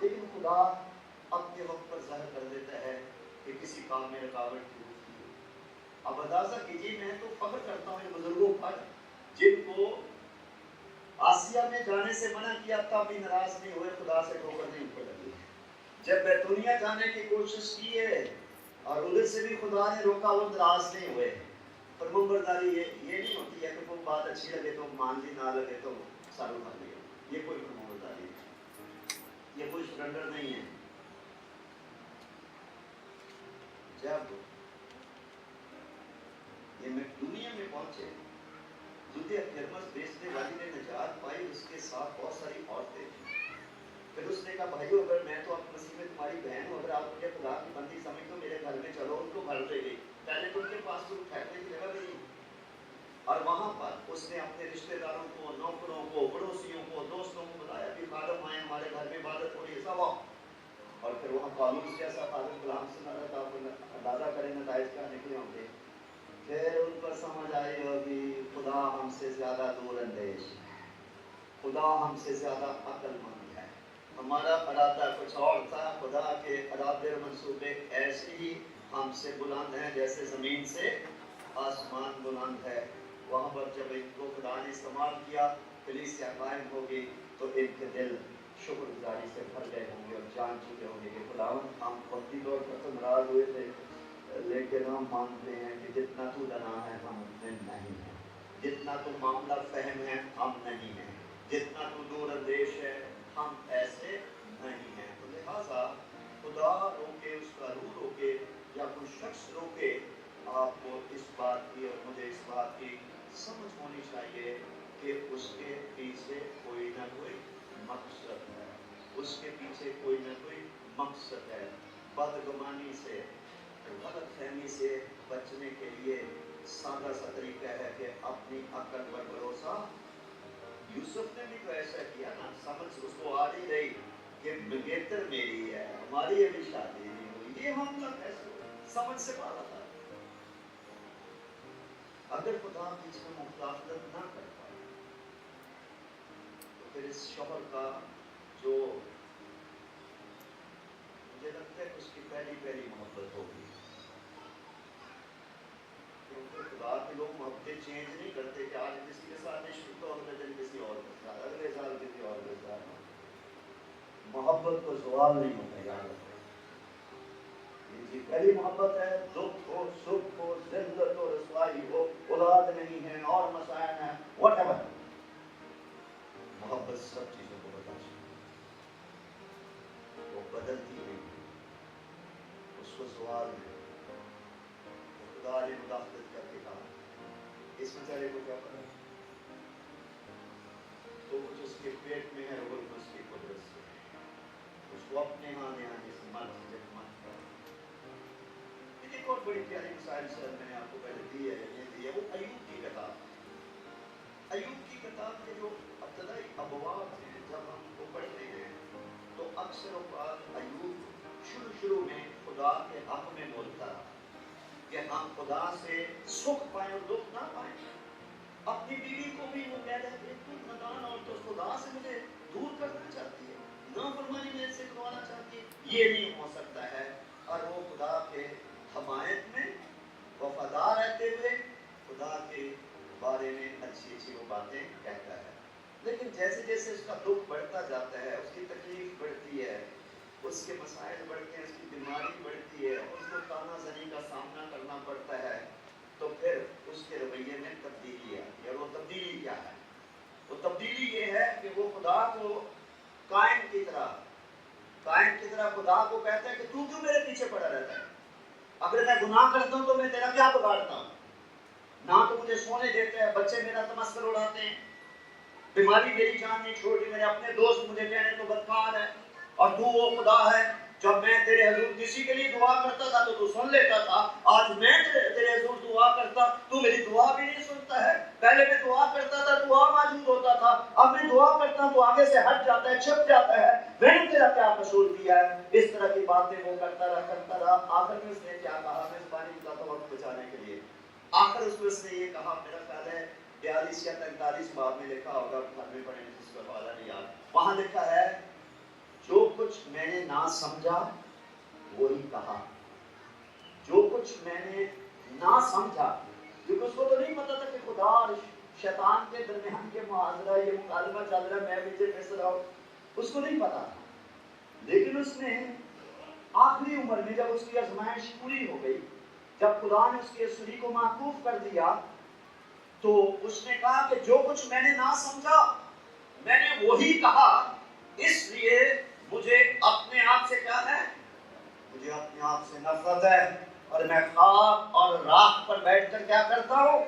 لیکن خدا اپنے وقت پر ظاہر کر دیتا ہے کہ کسی کام میں رکاوٹ کی ہوتی ہے. اب اندازہ کیجیے، میں تو فخر کرتا ہوں ان بزرگوں پر جن کو آسیہ میں جانے سے منع کیا تب بھی ناراض نہیں ہوئے، خدا سے ٹھوکر نہیں پڑی. جب بیتونیا جانے کی کوشش کی ہے اور ادھر سے بھی خدا نے روکا، وہ ناراض نہیں ہوئے. فرمانبرداری یہ نہیں ہوتی ہے کہ کوئی بات اچھی لگے تو مان لی، نہ لگے تو سر اٹھا لیا. یہ کوئی فرمانبرداری نہیں، یہ کوئی سرنڈر نہیں ہے. جب یہ میقدونیہ میں پہنچے، جوتے کرمس بیچنے والی نے نجات پائی، اس کے ساتھ بہت ساری عورتیں تھیں. پھر اس نے کہا بھائیو، اگر میں تو اب مسیح میں تمہاری بہن ہوں، اگر آپ مجھے خدا کی بندی سمجھ تو میرے گھر میں چلو. ان کو گھر لے گئی. پہلے تو ان کے پاس کوئی ٹھہرنے کی جگہ بھی نہیں، اور وہاں پر اس نے اپنے رشتہ داروں کو، نوکروں کو، پڑوسیوں کو، دوستوں کو بتایا کہ خادم آئے ہمارے گھر میں عبادت ہو رہی ہے، سب آؤ. اور پھر وہاں پالوس جیسا خادم غلام سنا رہا تھا. آپ اندازہ کریں نتائج کیا نکلے ہوں گے. پھر ان پر سمجھ آئی ہوگی خدا ہم سے زیادہ دور اندیش ہے، خدا ہم سے زیادہ عقل مند ہے. ہمارا ارادہ کچھ اور تھا، خدا کے ارادے اور منصوبے ایسے ہی ہم سے بلند ہیں جیسے زمین سے آسمان بلند ہے. وہاں پر جب ان کو خدا نے استعمال کیا، کلیسیا قائم ہوگی، تو ان کے دل شکر گزاری سے بھر گئے ہوں گے اور جان چکے ہوں گے کہ خداوند ہم وقتی طور پر تو ناراض ہوئے تھے، لیکن ہم مانتے ہیں کہ جتنا تو ڈنا ہے ہم اتنے نہیں ہیں، جتنا تو معاملہ فہم ہے ہم نہیں ہیں، جتنا تو دور اندیش ہے ہم ایسے نہیں ہیں. تو لہٰذا خدا روکے، اس کا روح روکے یا کوئی شخص روکے، آپ کو اس بات کی اور مجھے اس بات کی سمجھ ہونی چاہیے کہ اس کے پیچھے کوئی نہ کوئی مقصد ہے، اس کے پیچھے کوئی نہ کوئی مقصد ہے. بدگمانی سے، غلط فہمی سے بچنے کے لیے سادہ سا طریقہ ہے کہ اپنی عقل پر بھروسہ. یوسف نے بھی تو ایسا کیا نا، سمجھ اس کو آ نہیں رہی کہ بگیتر میری ہے، ہماری ابھی شادی نہیں ہوئی، یہ معاملہ کیسے سمجھ سے باہر تھا. اگر خدا بیچ میں مداخلت نہ کر پائے تو پھر اس شوہر کا جو مجھے لگتا ہے اس کی پہلی محبت ہوگی، کیونکہ خدا کے لوگ محبتیں چینج نہیں کرتے کہ آج کسی کے ساتھ عشق تو اگلے دن کسی اور کے ساتھ، اگلے سال کسی اور کے ساتھ. محبت کو زوال نہیں ہوتا، یاد رکھیں. یہ جی پہلی محبت ہے، دکھ ہو، سکھ ہو، ذلت ہو، رسوائی ہو، اولاد نہیں ہے اور مسائل ہیں، واٹ ایور، محبت سب چیزوں کو برداشت کرتی، وہ بدلتی نہیں، اس کو زوال نہیں. خدا نے مداخلت کر کے کہا اس بیچارے کو کیا پتا، تو کچھ اس کے پیٹ میں ہے اور اس کی قدرت سے اس کو اپنے ہاں آنے سے مت جگمت کر. ایک اور بڑی پیاری مثال شاید میں نے آپ کو پہلے دی ہے، یہ دی ہے، وہ ایوب کی کتاب. ایوب کی کتاب کے جو ابتدائی ابواب ہیں، جب ہم کو پڑھتے ہیں تو اکثر اوقات ایوب شروع میں خدا کے حق میں بولتا رہا کہ ہم خدا سے سکھ پائیں اور دکھ نہ پائیں. اپنی بیوی کو بھی وہ کہہ رہے تھے تو نادان اور تو خدا سے مجھے دور کرنا چاہتی ہے، نافرمانی میرے سے کروانا چاہتی ہے، یہ نہیں ہو سکتا ہے. اور وہ خدا کے حمایت میں وفادار رہتے ہوئے خدا کے بارے میں اچھی اچھی وہ باتیں کہتا ہے. لیکن جیسے جیسے اس کا دکھ بڑھتا جاتا ہے، اس کی تکلیف بڑھتی ہے، اس کے مسائل بڑھتے ہیں، اس کی بیماری بڑھتی ہے، اس کو تانا زنی کا سامنا کرنا پڑتا ہے، تو پھر اس کے رویے میں تبدیلی آتی ہے. اور وہ تبدیلی کیا ہے؟ وہ تبدیلی یہ ہے کہ وہ خدا کو قائم کی طرح خدا کو کہتا ہے کہ تو کیوں میرے پیچھے پڑا رہتا ہے؟ اگر میں گناہ کرتا ہوں تو میں تیرا کیا بگاڑتا ہوں؟ نہ تو مجھے سونے دیتے ہیں، بچے میرا تمسخر اڑاتے ہیں، بیماری میری جان نہیں چھوڑتی، میرے اپنے دوست مجھے کہنے تو بدکار ہے، اور تو وہ خدا ہے. جب میں تیرے حضور کسی کے لیے دعا کرتا تھا تو سن لیتا تھا، آج میں تیرے حضور دعا کرتا تو میری دعا بھی نہیں سنتا ہے. پہلے میں دعا کرتا تھا دعا موجود ہوتا تھا، اب میں دعا کرتا ہوں تو آگے سے ہٹ جاتا ہے، چھپ جاتا ہے. میں نے تیرا کیا قصور کیا ہے؟ اس طرح کی باتیں وہ کرتا رہا. آخر میں اس نے کیا کہا؟ میں زبانی بتاتا ہوں وقت بچانے کے لیے. آخر اس نے یہ کہا، میرا خیال ہے 42 یا 43 باب میں لکھا ہوگا، گھر میں پڑھیں جس کا حوالہ نہیں یاد. وہاں لکھا ہے جو کچھ کچھ میں نے نہ سمجھا وہی کہا. جو کچھ میں نے نہ سمجھا، کیونکہ اس کو تو نہیں پتا تھا کہ خدا اور شیطان کے درمیان کے معاذرہ یہ مکالمہ چل رہا ہے، میں پیچھے پھنس رہا ہوں، اس کو نہیں پتا تھا. لیکن اس نے آخری عمر میں جب اس کی آزمائش پوری ہو گئی، جب خدا نے اس کی سری کو معطوف کر دیا، تو اس نے کہا کہ جو کچھ میں نے نہ سمجھا میں نے وہی کہا، اس لیے مجھے اپنے آپ سے کیا ہے، مجھے اپنے آپ سے نفرت ہے، اور میں خواب اور راہ پر بیٹھ کر کیا کرتا ہوں،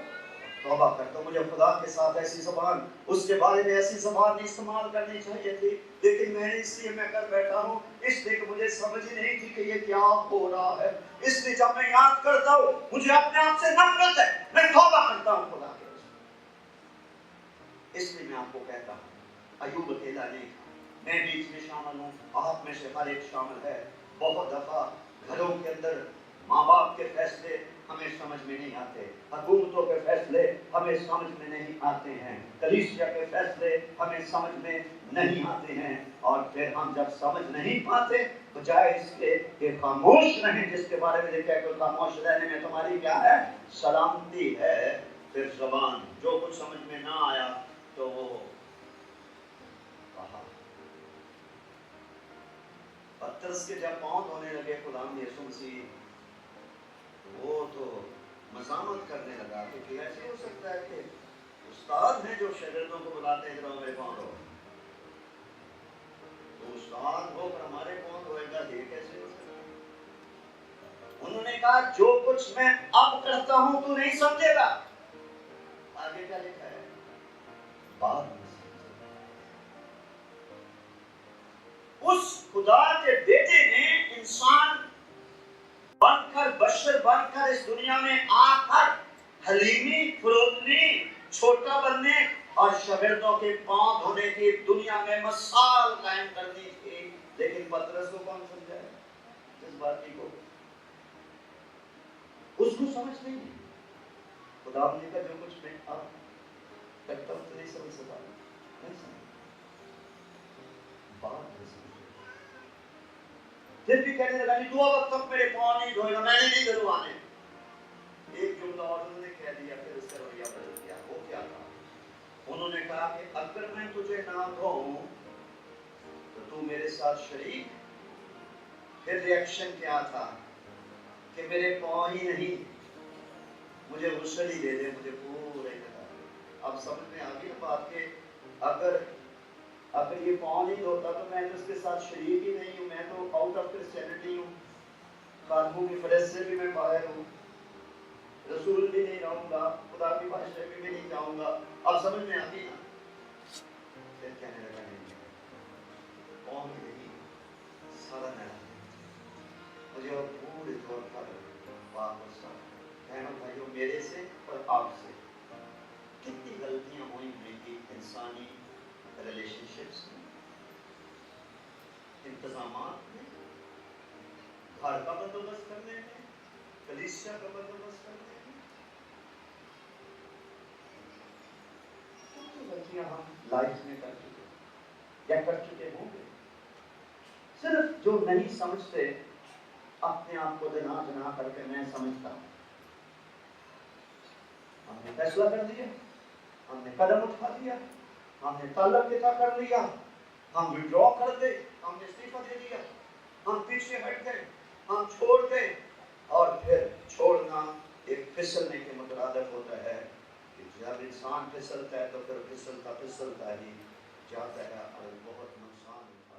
توبہ کرتا ہوں. مجھے خدا کے ساتھ ایسی زبان، اس کے بارے میں ایسی زبان نہیں استعمال کرنی چاہیے تھی، لیکن میں نے اس لیے میں کر بیٹھا ہوں، اس لیے کہ مجھے سمجھ ہی نہیں تھی کہ یہ کیا ہو رہا ہے. اس لیے جب میں یاد کرتا ہوں مجھے اپنے آپ سے نفرت ہے، میں توبہ کرتا ہوں خدا کے. اس لیے میں آپ کو کہتا ہوں ایوب اکیلا نہیں تھا، میں بیچ میں شامل ہوں، آپ میں سے ہر ایک شامل ہے. بہت دفعہ گھروں کے اندر ماں باپ کے فیصلے ہمیں سمجھ میں نہیں آتے، حکومتوں کے فیصلے ہمیں سمجھ میں نہیں آتے ہیں، کلیسیا کے فیصلے ہمیں سمجھ میں نہیں آتے ہیں، اور پھر ہم جب سمجھ نہیں پاتے بجائے اس کے کہ خاموش رہیں، جس کے بارے میں دیکھا کہ خاموش رہنے میں تمہاری کیا ہے، سلامتی ہے. پھر زبان جو کچھ سمجھ میں نہ آیا تو وہ کہا. پترس کے جب پاؤں دھونے لگے خداوند یسوع مسیح، وہ تو مزاحمت کرنے لگا کہ ایسے ہو سکتا ہے کہ استاد ہیں جو شاگردوں کو بلاتے ہیں میرے پاؤں دھو، تو استاد ہو کر ہمارے پاؤں دھوئے گا، یہ کیسے ہو سکتا ہے؟ انہوں نے کہا جو کچھ میں اب کرتا ہوں تو نہیں سمجھے گا. آگے کیا لکھا ہے، بعد میں اس خدا کے بیٹے نے انسان بن کر، بشر بن کر اس دنیا میں آ کر حلیمی، فروتنی، چھوٹا بننے اور شاگردوں کے پاؤں دھونے کی دنیا میں مثال قائم کرنی تھی. لیکن پترس کو کون سمجھائے اس بات کو، اس کو سمجھ نہیں. خدا نے کہا جو کچھ میں اب کرتا ہوں تو نہیں سمجھ سکا، نہیں سمجھ بات نہیں سمجھ. پھر بھی کہنے لگا نہیں تو اب تک میرے پاؤں نہیں دھوئے گا، میں نے نہیں دھلوانے. ایک جملہ اور انہوں نے کہہ دیا، پھر اس کا رویہ بدل گیا. وہ کیا تھا؟ انہوں نے کہا کہ اگر میں تجھے نہ دھوؤں تو تو میرے ساتھ شریک. پھر ریئیکشن کیا تھا کہ میرے پاؤں ہی نہیں، مجھے غسل ہی دے دے، مجھے پورے کرا دے. اب سمجھ میں آ گئی نا بات کہ اگر یہ پاؤں نہیں دھوتا تو میں تو اس کے ساتھ شریک ہی نہیں ہوں، میں تو آؤٹ آف کرسچینٹی ہوں، خادموں کی فہرست سے بھی میں باہر ہوں، رسول بھی نہیں رہوں گا، خدا کی بادشاہی میں بھی نہیں جاؤں گا. اب سمجھ میں آتی نا. پھر کہنے لگا نہیں، قوم نہیں، سارا نیا مجھے اور پورے طور پر واپس آ. بہنوں بھائیوں، میرے سے اور آپ سے کتنی غلطیاں ہوئی ہیں کہ انسانی ریلیشن شپس میں، انتظامات میں، گھر کا بندوبست کرنے میں، کلیسیا کا بندوبست کرنے میں. کتنی غلطیاں ہم لائف میں کر چکے یا کر چکے ہوں گے. صرف جو نہیں سمجھتے اپنے آپ کو جنا جنا کر کے میں سمجھتا ہوں. ہم نے فیصلہ کر دیا، ہم نے قدم اٹھا دیا، ہم نے تعلق قطع کر لیا، ہم وڈرا کر دے، ہم نے استعفیٰ دے دیا، ہم پیچھے ہٹ گئے، ہم چھوڑ گئے. اور پھر چھوڑنا ایک پھسلنے کے مترادف ہوتا ہے کہ جب انسان پھسلتا ہے تو پھر پھسلتا ہی جاتا ہے اور بہت نقصان ہوتا ہے.